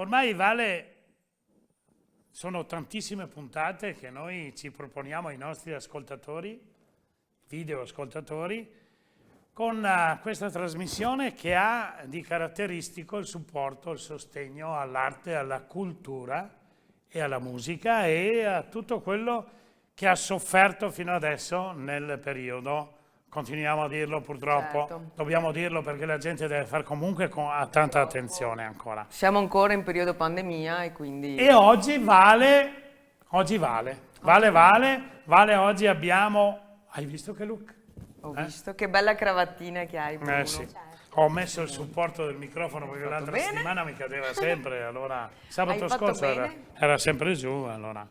Ormai Vale, sono tantissime puntate che noi ci proponiamo ai nostri ascoltatori, video ascoltatori, con questa trasmissione che ha di caratteristico il supporto, il sostegno all'arte, alla cultura e alla musica e a tutto quello che ha sofferto fino adesso nel periodo. Continuiamo a dirlo purtroppo, Certo. Dobbiamo dirlo perché la gente deve fare comunque tanta attenzione ancora. Siamo ancora in periodo pandemia e quindi... E oggi Vale, oggi abbiamo... Hai visto che look? Ho visto, che bella cravattina che hai, Bruno. Sì. Ho messo il supporto del microfono perché l'altra bene. settimana mi cadeva sempre, allora sabato Hai fatto scorso bene. era sempre giù, allora.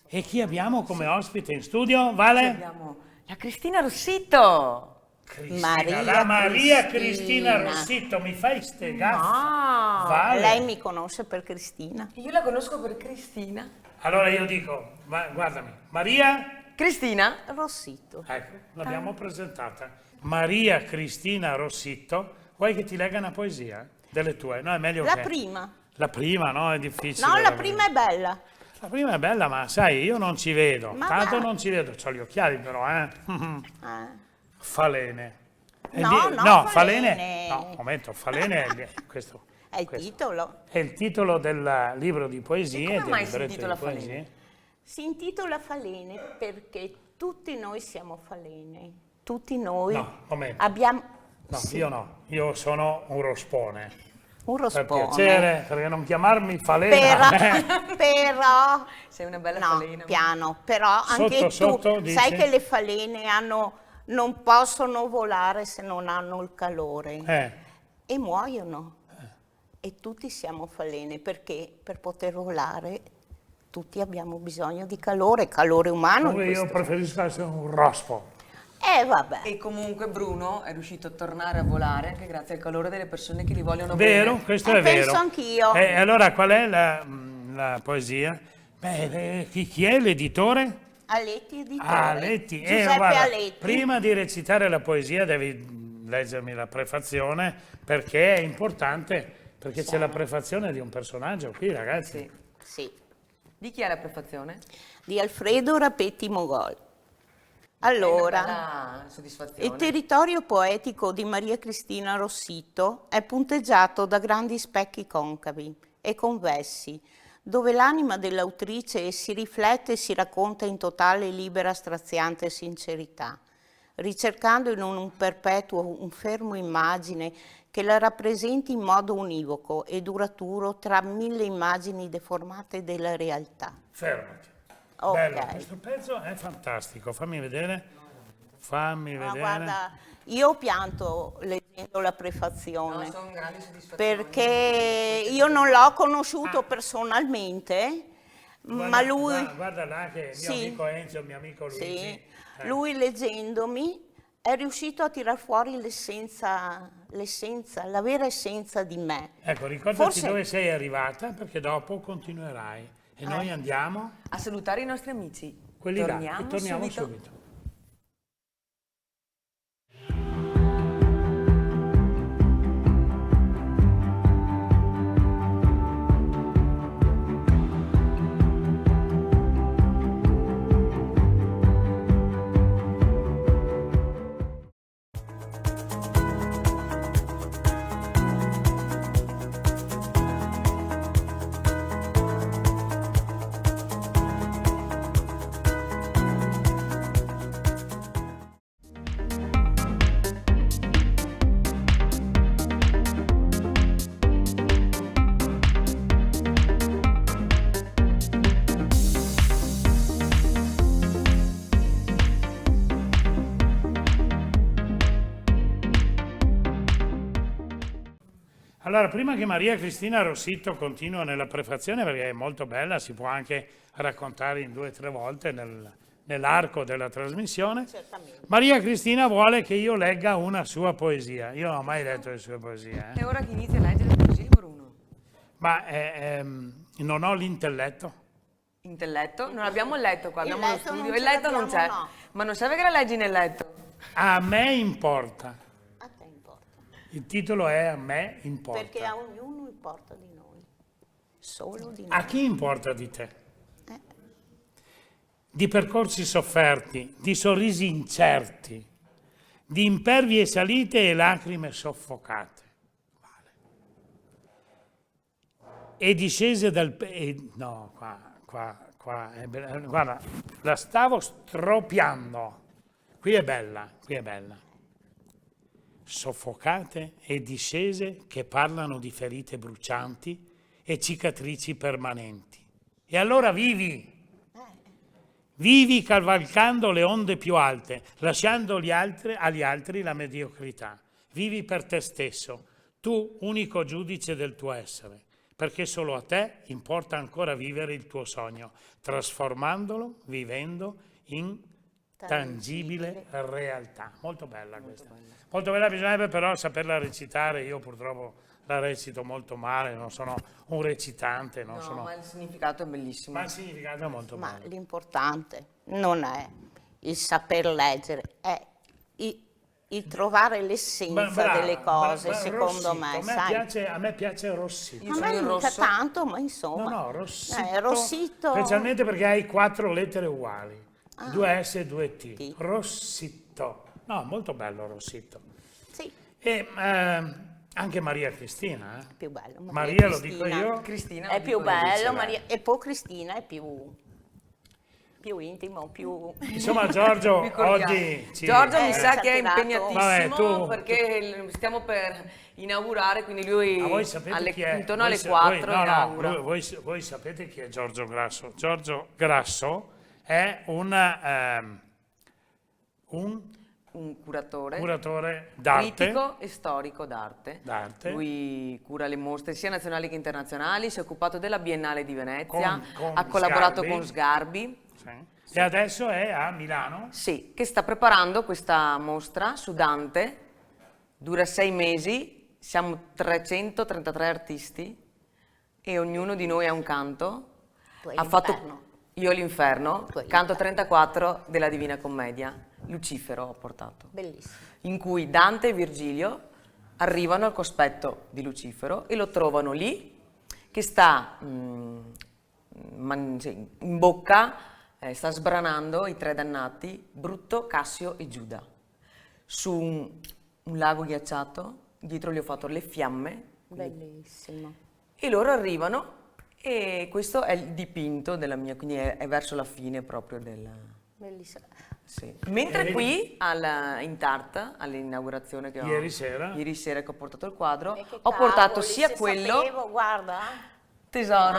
E chi abbiamo come ospite in studio, Vale? Abbiamo la Cristina Rossitto. La Maria Cristina Rossitto, mi fai ste gaffe? Ah, Vale. Lei mi conosce per Cristina. io la conosco per Cristina. Allora io dico, guardami, Maria... Cristina? Rossitto. Ecco, l'abbiamo presentata. Maria Cristina Rossitto, vuoi che ti legga una poesia? Delle tue? No, è meglio La che... prima. La prima, no? È difficile. No, la prima è bella. La prima è bella, ma sai, io non ci vedo. Ma Tanto va. non ci vedo, c'ho gli occhiali però, Falene. E No, Falene. Falene. No, momento, Falene è questo. È il questo. titolo. È il titolo del libro di poesie, E come del mai si libretto intitola di poesie. Falene? Si intitola Falene perché tutti noi siamo falene. Tutti noi No, momento. abbiamo No, sì, io no, io sono un rospone. un Per rospone. piacere, perché non chiamarmi Falena. Però Sei una bella no, falena. piano, però anche Sotto, tu sai dici? che le falene non possono volare se non hanno il calore e muoiono. E tutti siamo falene perché per poter volare tutti abbiamo bisogno di calore umano. in Io questo- preferisco essere un rospo. Vabbè. E comunque Bruno è riuscito a tornare a volare anche grazie al calore delle persone che gli vogliono Vero, bene. questo è penso vero. anch'io. E allora qual è la poesia? Beh, chi è l'editore? Aletti editore. Aletti. Giuseppe Guarda, Aletti. prima di recitare la poesia devi leggermi la prefazione perché è importante, perché c'è la prefazione di un personaggio qui, ragazzi. Sì, Di chi è la prefazione? di Alfredo Rapetti Mogol. Allora, Bella soddisfazione. il territorio poetico di Maria Cristina Rossitto è punteggiato da grandi specchi concavi e convessi, dove l'anima dell'autrice si riflette e si racconta in totale libera, straziante sincerità, ricercando in un perpetuo un fermo immagine che la rappresenti in modo univoco e duraturo tra mille immagini deformate della realtà. Fermati. Ok. Bello, questo pezzo è fantastico. Fammi vedere. Fammi Ma vedere. guarda, io ho pianto leggendo la prefazione. No, sono grandi soddisfazioni. Perché io non l'ho conosciuto personalmente, ma lui, Guarda là che il mio Sì. amico Enzo, il mio amico Luigi. sì, lui leggendomi è riuscito a tirar fuori l'essenza, la vera essenza di me. Ecco, ricordati Forse- dove sei arrivata perché dopo continuerai. E noi andiamo, A salutare i nostri amici. quelli là, Torniamo e torniamo subito. subito. Allora, prima che Maria Cristina Rossitto continua nella prefazione, perché è molto bella, si può anche raccontare in 2 o 3 volte nell'arco della trasmissione, Certamente. Maria Cristina vuole che io legga una sua poesia. Io non ho mai letto le sue poesie, E ora che inizia a leggere le poesie di Bruno. ma non ho l'intelletto. Intelletto? Non abbiamo il letto qua, Il abbiamo lo letto non studio. ce Il letto non c'è. l'abbiamo, no. Ma non serve che la leggi nel letto. A me importa. A te importa. Il titolo è A me importa. Perché a ognuno importa di noi. Solo di A noi. chi importa di te? Di percorsi sofferti, di sorrisi incerti, di impervie salite e lacrime soffocate. E discese no, qua è bella. Guarda, la stavo stropiando. Qui è bella, qui è bella. Soffocate e discese che parlano di ferite brucianti e cicatrici permanenti. E allora vivi! Vivi cavalcando le onde più alte, lasciando agli altri la mediocrità. Vivi per te stesso, tu unico giudice del tuo essere, perché solo a te importa ancora vivere il tuo sogno, trasformandolo, vivendo in tangibile realtà. Molto bella questa. Molto bella, bisognerebbe però saperla recitare. Io purtroppo la recito molto male, non sono un recitante. Non No, sono... ma il significato è bellissimo. Ma il significato è molto Ma bello. l'importante non è il saper leggere, è il trovare l'essenza Brava, delle cose, brava, secondo Rossito. me, sai? A me piace Rossito. Io A sono me il mica rosso. tanto, ma insomma. No, Rossito, Rossito. specialmente perché hai 4 lettere uguali, 2 S e 2 T. T. Rossito. No, molto bello Rossito. Sì, E anche Maria Cristina. più bello. Maria lo dico Cristina. io. Cristina È lo più dico io. bello, dice Maria, e poi Cristina è più intimo, più... Insomma, Giorgio Più cordiale. oggi ci... Giorgio mi ci sa ha che è tirato- impegnatissimo Vabbè, tu- perché stiamo per inaugurare, quindi lui Ma voi sapete chi è? intorno Voi alle sa- 4 voi- no, inaugura. no, voi sapete chi è Giorgio Grasso? Giorgio Grasso è un Un curatore, curatore d'arte. critico e storico d'arte. D'arte. Lui cura le mostre sia nazionali che internazionali, si è occupato della Biennale di Venezia, Con ha collaborato Sgarbi. con Sgarbi. Sì. E adesso è a Milano. Sì, che sta preparando questa mostra su Dante, dura 6 mesi, siamo 333 artisti e ognuno di noi ha un canto. Tu hai Ha l'inferno. fatto io l'inferno, Tu hai canto l'inferno. 34 della Divina Commedia, Lucifero ho portato, Bellissimo. in cui Dante e Virgilio arrivano al cospetto di Lucifero e lo trovano lì che sta in bocca, sta sbranando i 3 dannati, Brutto, Cassio e Giuda, su un lago ghiacciato, dietro gli ho fatto le fiamme Bellissimo. e loro arrivano e questo è il dipinto della mia, quindi è verso la fine proprio del... Bellissimo. Sì. Mentre qui in Tart, all'inaugurazione che ho Ieri sera che ho portato il quadro, E che ho portato cavoli, sia se quello, sapevo, guarda. tesoro,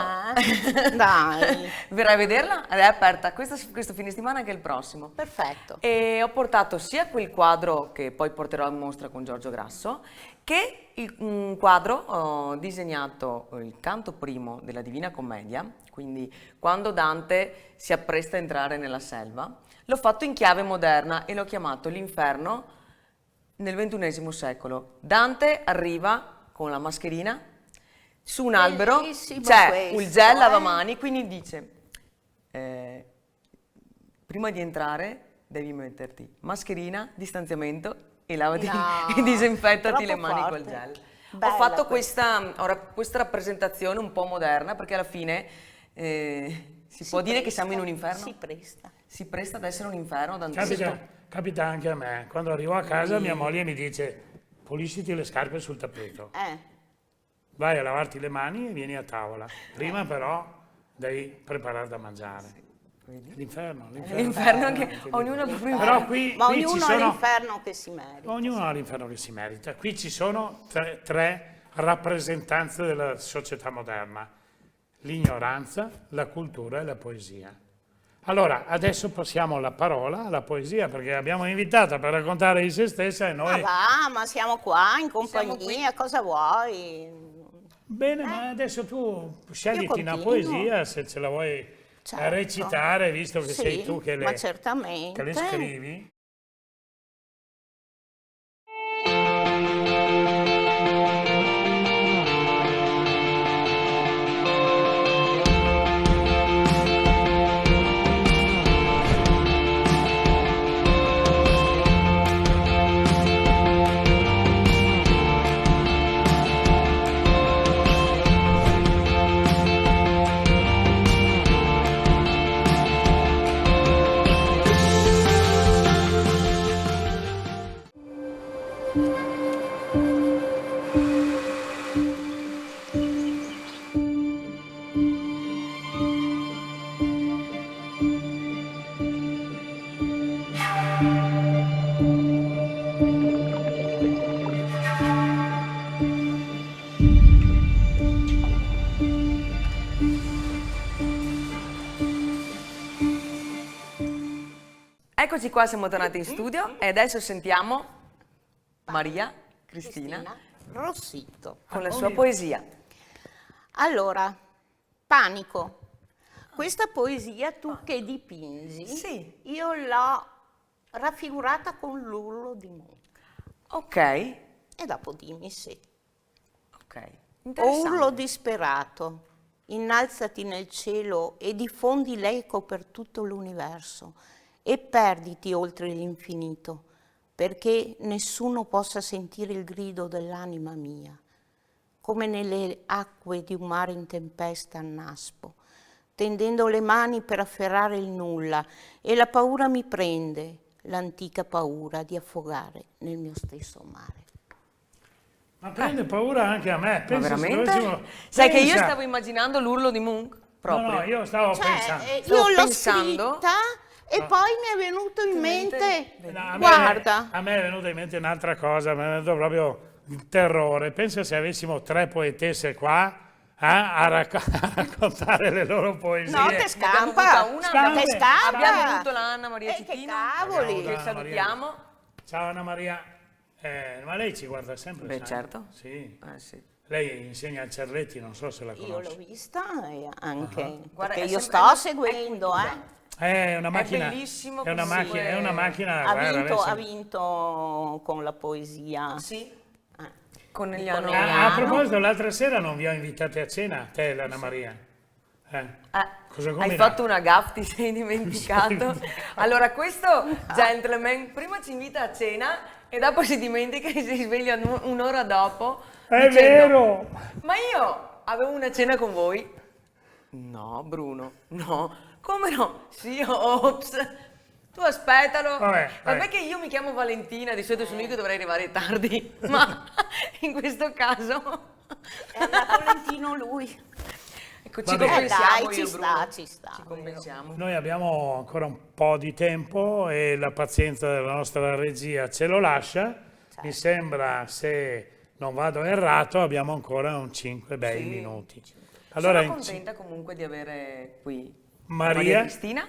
Dai, verrai a vederla? È aperta questo fine settimana anche il prossimo. perfetto. E ho portato sia quel quadro che poi porterò in mostra con Giorgio Grasso, che un quadro, ho disegnato il canto primo della Divina Commedia, quindi quando Dante si appresta a entrare nella selva, l'ho fatto in chiave moderna e l'ho chiamato l'Inferno nel XXI secolo. Dante arriva con la mascherina su un albero, Bellissimo c'è questo, il gel lavamani, quindi dice prima di entrare devi metterti mascherina, distanziamento e lavati No, e disinfettati le troppo mani forte. col gel. Bella Ho fatto questa. questa rappresentazione un po' moderna perché alla fine si può dire che siamo in un inferno? Si presta. Si presta ad essere un inferno dantesco. capita anche a me. Quando arrivo a casa mia moglie mi dice pulisciti le scarpe sul tappeto. Vai a lavarti le mani e vieni a tavola. Prima però devi preparare da mangiare. L'inferno. L'inferno anche ognuno ha il proprio Però inferno. qui Ma ci ognuno ha sono... l'inferno che si merita. Ognuno ha l'inferno che si merita. Qui ci sono tre rappresentanze della società moderna: l'ignoranza, la cultura e la poesia. Allora, adesso passiamo la parola alla poesia, perché l'abbiamo invitata per raccontare di se stessa e noi... Ma siamo qua in Siamo compagnia, cosa vuoi? Bene, ma adesso tu scegliti una continuo. poesia, se ce la vuoi Certo. recitare, visto che Sì, sei tu che ma le certamente. scrivi. Eccoci qua, siamo tornati in studio e adesso sentiamo Maria Cristina Rossito. con la sua poesia. Allora, Panico. Questa poesia tu che dipingi, Sì. io l'ho raffigurata con l'urlo di Munch. Ok, E dopo dimmi se. ok. O Interessante. urlo disperato, innalzati nel cielo e diffondi l'eco per tutto l'universo e perditi oltre l'infinito, perché nessuno possa sentire il grido dell'anima mia, come nelle acque di un mare in tempesta annaspo, tendendo le mani per afferrare il nulla, e la paura mi prende, l'antica paura di affogare nel mio stesso mare. Ma prende paura anche a me. Ma Pensa se veramente? dovessimo- Sai che io pensa- stavo immaginando l'urlo di Munch? Proprio. No, io stavo pensando. Stavo Io l'ho pensando- scritta e poi mi è venuto in mente, No, a me- guarda, a me è venuta in mente un'altra cosa, mi è venuto proprio il terrore. Pensa se avessimo 3 poetesse qua a raccontare le loro poesie. no, te Ne abbiamo scampa, avuta una, Scampa. te scampa. Abbiamo avuto la Anna Maria Che Cittino, cavoli. che Anna salutiamo. Ciao Anna Maria. Ma lei ci guarda sempre, Beh, sai? certo. Sì. Sì. Lei insegna al Cerletti, non so se la Io l'ho conosci. vista e anche, Guarda, perché è io sempre- sto è seguendo, cultura. È una macchina. bellissimo È una così. macchina, è una macchina. Ha guarda, vinto, adesso- ha vinto con la poesia. Sì, Eh. con Di Emiliano. Conegliano. A proposito, l'altra sera non vi ho invitate a cena, te e Anna Maria. Cosa Hai combinate? fatto una gaffa, ti sei dimenticato. Allora, questo gentleman prima ci invita a cena e dopo si dimentica e si sveglia un'ora dopo. È dicendo, vero! Ma io avevo una cena con voi? No, Bruno, no. Come no? Sì, ops. Tu aspettalo. Vabbè. Che io mi chiamo Valentina, di solito sono io che dovrei arrivare tardi, ma in questo caso... Era Valentino lui. Ecco, ci Vabbè. compensiamo Dai, io, ci Bruno. sta, ci sta. Ci compensiamo. Noi abbiamo ancora un po' di tempo e la pazienza della nostra regia ce lo lascia. Mi sembra, se non vado errato, abbiamo ancora un 5 bei Sì. minuti. Allora, Sono contenta comunque di avere qui Maria. Cristina,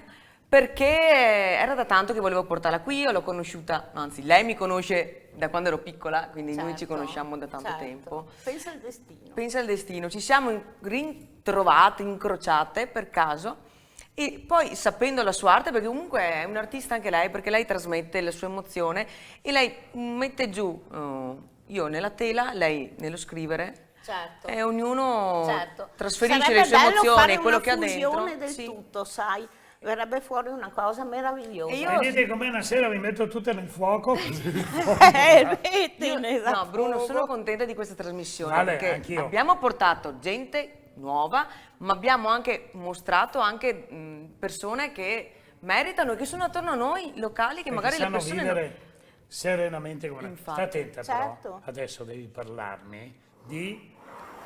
perché era da tanto che volevo portarla qui, io l'ho conosciuta, anzi lei mi conosce da quando ero piccola, quindi noi ci Certo, conosciamo da tanto certo. tempo. Pensa al destino. Pensa al destino, ci siamo ritrovate, incrociate per caso e poi sapendo la sua arte, perché comunque è un'artista anche lei, perché lei trasmette la sua emozione e lei mette giù, io nella tela, lei nello scrivere, Certo. e ognuno Certo. trasferisce Sarebbe le sue bello emozioni fare e quello una che ha dentro. fusione del Sì. tutto, sai? Verrebbe fuori una cosa meravigliosa. E io- Vedete com'è una sera vi metto tutte nel fuoco? Vedi, No, Bruno, sono contenta di questa trasmissione Vale, perché anch'io. abbiamo portato gente nuova, ma abbiamo anche mostrato anche persone che meritano e che sono attorno a noi, locali, che magari le sanno persone vivere serenamente come Infatti. Sta attenta però, Certo. adesso devi parlarmi di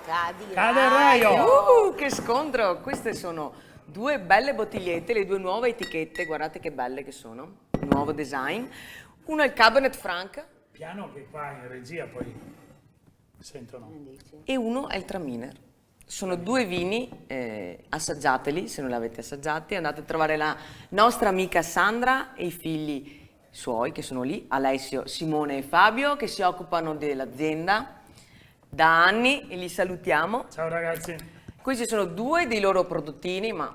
Cadi Caderaio. Che scontro! Queste sono due belle bottigliette, le due nuove etichette, guardate che belle che sono, nuovo design. Uno è il Cabernet Franc Piano che qua in regia poi sentono. e uno è il Traminer. Sono due vini, assaggiateli, se non li avete assaggiati, andate a trovare la nostra amica Sandra e i figli suoi che sono lì, Alessio, Simone e Fabio, che si occupano dell'azienda da anni e li salutiamo. Ciao ragazzi. Questi sono due dei loro prodottini, ma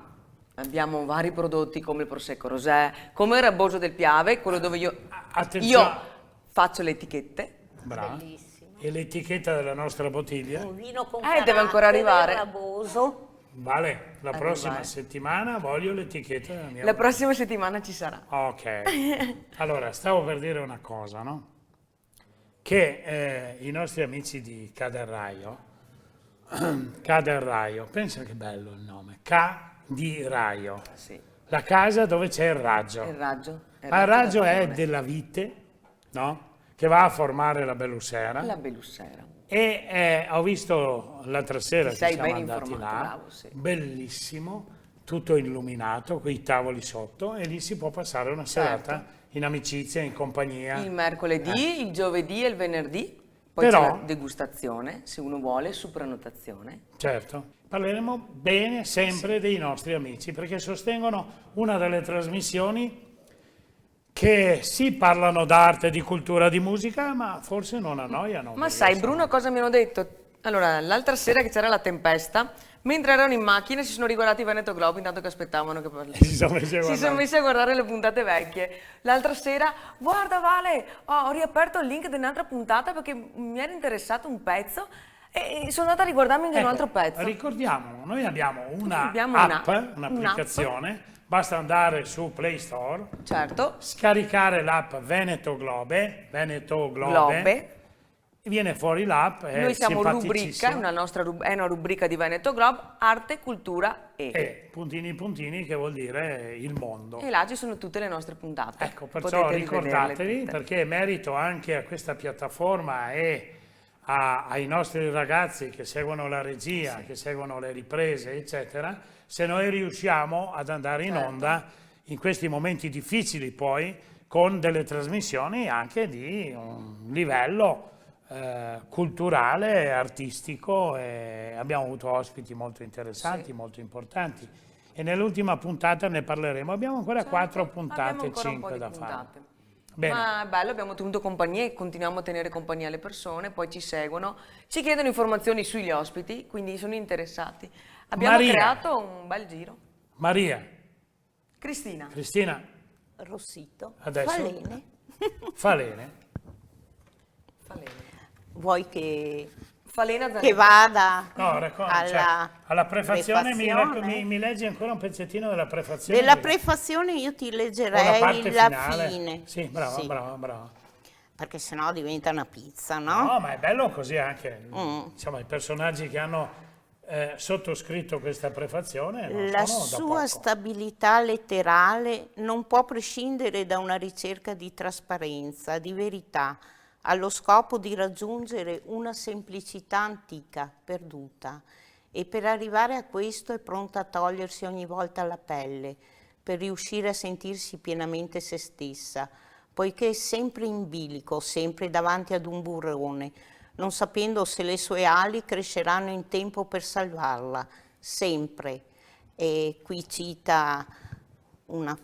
abbiamo vari prodotti come il Prosecco Rosé, come il Raboso del Piave, quello dove io Attenzione. faccio le etichette. Brava. Bellissimo. E l'etichetta della nostra bottiglia? Un vino con deve ancora carattere, arrivare. raboso. Vale, la prossima vai. settimana voglio l'etichetta della mia La prossima settimana ci sarà. Ok. Allora, stavo per dire una cosa, no? Che i nostri amici di Caderraio, Caderraio, pensa che bello il nome, Cadiraio, Sì. la casa dove c'è il raggio. Il raggio. Il raggio da è Padrone. della vite, no? Che va a formare la Bellussera. La Belussera. E ho visto l'altra sera Ti che sei siamo ben andati informato, là, bravo, sì. bellissimo, tutto illuminato, con i tavoli sotto e lì si può passare una serata in amicizia, in compagnia. Il mercoledì, il giovedì e il venerdì. Poi Però- c'è la degustazione, se uno vuole, su prenotazione. Certo, parleremo bene sempre dei nostri amici perché sostengono una delle trasmissioni che sì, parlano d'arte, di cultura, di musica, ma forse non annoiano. Ma sai, Bruno, cosa mi hanno detto? Allora, l'altra sera che c'era la tempesta, mentre erano in macchina si sono riguardati Veneto Globo intanto che aspettavano che Si sono messi a si sono guardare. messi a guardare le puntate vecchie. L'altra sera, guarda Vale, ho riaperto il link di un'altra puntata perché mi era interessato un pezzo e sono andata a riguardarmi anche un Ecco, altro pezzo. ricordiamo, noi abbiamo una Abbiamo app, un'app. un'applicazione, basta andare su Play Store, Certo, scaricare l'app Veneto Globe, Globe. viene fuori l'app, è Noi siamo rubrica, simpaticissima. è una rubrica di Veneto Globe, arte, cultura E puntini puntini che vuol dire il mondo. E là ci sono tutte le nostre puntate. Ecco, perciò Potete rivederle ricordatevi, tutte. perché merito anche a questa piattaforma e ai nostri ragazzi che seguono la regia, che seguono le riprese, eccetera, se noi riusciamo ad andare in Certo. onda in questi momenti difficili poi, con delle trasmissioni anche di un livello culturale, artistico, e abbiamo avuto ospiti molto interessanti, molto importanti. E nell'ultima puntata ne parleremo. Abbiamo ancora 4 Abbiamo puntate, ancora un po' 5 di da fare. puntate. Bene. Ma è bello, abbiamo tenuto compagnia e continuiamo a tenere compagnia alle persone, poi ci seguono, ci chiedono informazioni sugli ospiti, quindi sono interessati. Abbiamo Maria. creato un bel giro. Maria, Cristina, Cristina, Rossito, Adesso? Falene. Falene. Falena. Vuoi che Falena che vada No, alla prefazione prefazione? mi leggi ancora un pezzettino della prefazione? Della Perché- prefazione io ti o la leggerei parte la finale? fine. Sì, brava, Sì, brava. perché sennò diventa una pizza, no? No, ma è bello così anche. Mm. Insomma, i personaggi che hanno sottoscritto questa prefazione non La sono da sua poco. stabilità letterale non può prescindere da una ricerca di trasparenza, di verità, allo scopo di raggiungere una semplicità antica, perduta, e per arrivare a questo è pronta a togliersi ogni volta la pelle, per riuscire a sentirsi pienamente se stessa, poiché è sempre in bilico, sempre davanti ad un burrone, non sapendo se le sue ali cresceranno in tempo per salvarla, sempre. E qui cita una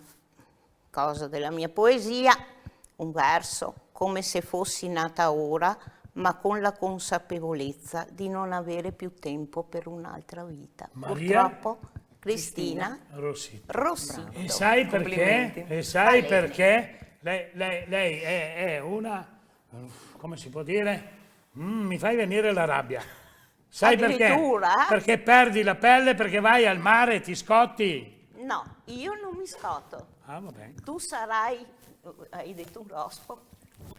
cosa della mia poesia, un verso, come se fossi nata ora, ma con la consapevolezza di non avere più tempo per un'altra vita. Maria Purtroppo, Cristina Rossito. Rossito. E sai perché? Complimenti. E sai Falene. perché? Lei è una, come si può dire? Mi fai venire la rabbia. Sai perché? Addirittura? Perché perdi la pelle, perché vai al mare e ti scotti. No, io non mi scotto. Ah, va bene. Tu sarai, hai detto un rospo,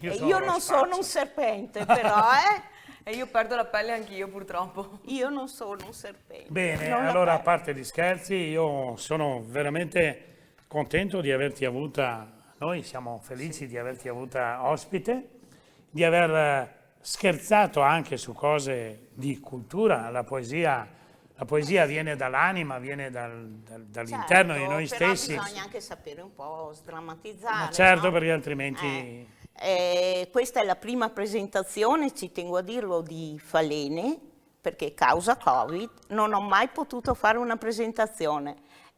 Io e sono io non rospaccio. sono un serpente, però, E io perdo la pelle anch'io purtroppo. io non sono un serpente. Bene, Non la allora a perdo. parte gli scherzi, io sono veramente contento di averti avuta, noi siamo felici di averti avuta ospite, di aver scherzato anche su cose di cultura. La poesia viene dall'anima, viene dall'interno di noi però stessi. bisogna anche sapere un po' sdrammatizzare. Ma certo, no? perché altrimenti... Questa è la prima presentazione, ci tengo a dirlo, di Falene, perché causa Covid non ho mai potuto fare una presentazione.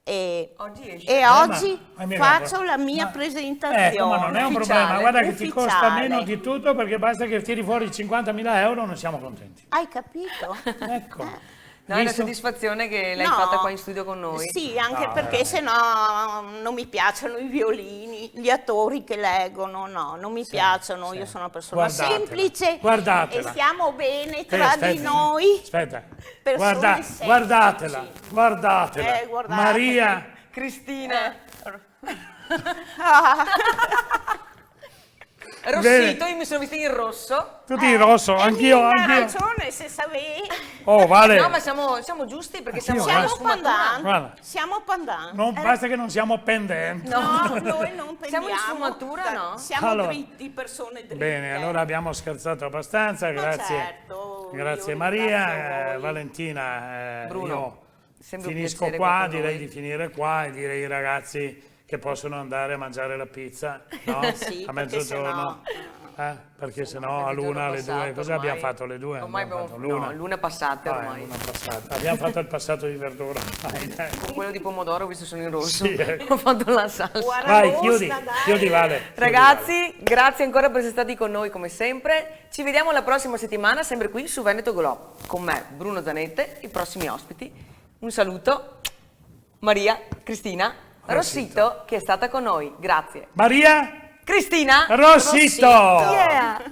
Oggi esce. E oggi ma mi faccio guarda, la mia ma- presentazione. Ecco, ma non è un ufficiale, problema, guarda che ti costa ufficiale. meno di tutto, perché basta che tiri fuori 50.000 euro, non siamo contenti. Hai capito? Ecco. No, è una Visto? soddisfazione che l'hai No. fatta qua in studio con noi. Sì, anche No, perché veramente. sennò non mi piacciono i violini, gli attori che leggono, no, non mi piacciono, sì. io sono una persona Guardatela, semplice guardatela. e stiamo bene tra Aspetta, di noi. Aspetta, persone semplici. guardatela. Guardatela. Maria, Cristina. Ah, Rossito, io mi sono vestita in rosso. tutti in rosso, e anch'io, mica anch'io. ragione, se sapevi. Oh, Vale, No, ma siamo giusti perché siamo Anch'io, alla Siamo sfumatura. pandan, Guarda. siamo pandan. non basta che non siamo pendenti. No, noi non Siamo in pendiamo. sfumatura, no? Siamo Allora. dritti, persone dritte. Bene, allora abbiamo scherzato abbastanza, Ma grazie. certo, Grazie io Maria, ringrazio voi. Valentina, Bruno, io sempre un finisco piacere qua, qua con direi noi. di finire qua e direi ai ragazzi che possono andare a mangiare la pizza, no? Sì, A perché mezzogiorno. sennò, Perché sennò all'una, alle due, cosa abbiamo fatto alle due? Ormai Abbiamo abbiamo fatto l'una. no, l'una passate ormai. L'una passata. Abbiamo fatto il passato di verdura. Con quello di pomodoro, visto sono in rosso, Sì, ho fatto la salsa. Vai, chiudi Vale. Ragazzi, grazie ancora per essere stati con noi come sempre. Ci vediamo la prossima settimana, sempre qui su Veneto Glow. Con me, Bruno Zanette, i prossimi ospiti. Un saluto, Maria Cristina Rossito, che è stata con noi. Grazie. Maria Cristina Rossito! Yeah.